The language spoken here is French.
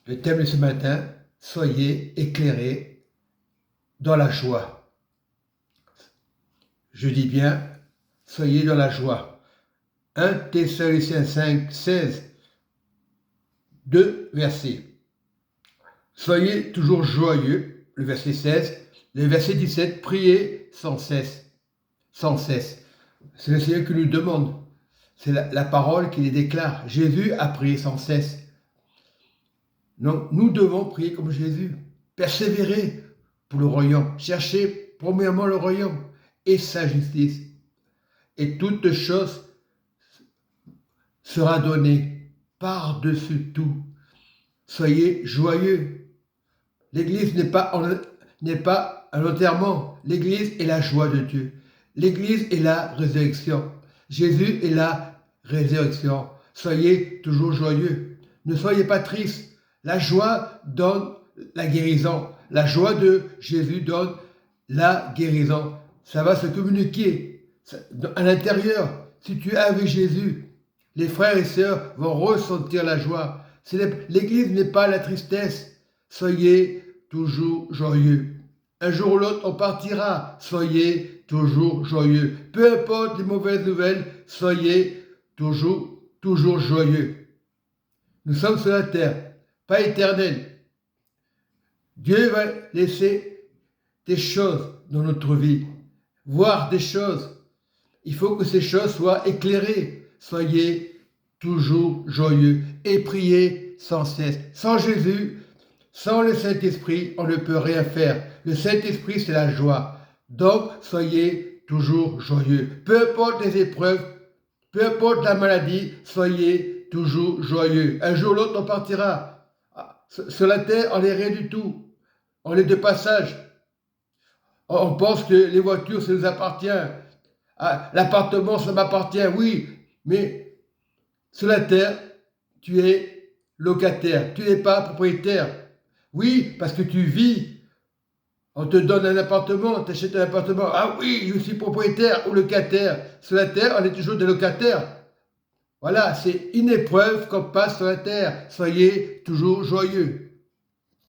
Le thème de ce matin, soyez éclairés dans la joie. Je dis bien, soyez dans la joie. 1 Thessaloniciens 5, 16, 2 versets. Soyez toujours joyeux, le verset 16. Le verset 17, priez sans cesse. Sans cesse. C'est le Seigneur qui nous demande. C'est la parole qui les déclare. Jésus a prié sans cesse. Donc, nous devons prier comme Jésus. Persévérer pour le royaume. Chercher premièrement le royaume et sa justice. Et toute chose sera donnée par-dessus tout. Soyez joyeux. L'Église n'est pas un enterrement. L'Église est la joie de Dieu. L'Église est la résurrection. Jésus est la résurrection. Soyez toujours joyeux. Ne soyez pas tristes. La joie donne la guérison. La joie de Jésus donne la guérison. Ça va se communiquer à l'intérieur. Si tu es avec Jésus, les frères et sœurs vont ressentir la joie. L'Église n'est pas la tristesse. Soyez toujours joyeux. Un jour ou l'autre, on partira. Soyez toujours joyeux. Peu importe les mauvaises nouvelles, soyez toujours joyeux. Nous sommes sur la terre, pas éternels. Dieu va laisser des choses dans notre vie, voir des choses. Il faut que ces choses soient éclairées. Soyez toujours joyeux et priez sans cesse. Sans Jésus, sans le Saint-Esprit, on ne peut rien faire. Le Saint-Esprit, c'est la joie. Donc, soyez toujours joyeux. Peu importe les épreuves, peu importe la maladie, soyez toujours joyeux. Un jour ou l'autre, on partira. Sur la terre, on n'est rien du tout. On est de passage. On pense que les voitures, ça nous appartient. L'appartement, ça m'appartient, oui. Mais sur la terre, tu es locataire. Tu n'es pas propriétaire. Oui, parce que tu vis. On te donne un appartement, tu achètes un appartement. Ah oui, je suis propriétaire ou locataire. Sur la terre, on est toujours des locataires. Voilà, c'est une épreuve qu'on passe sur la terre. Soyez toujours joyeux.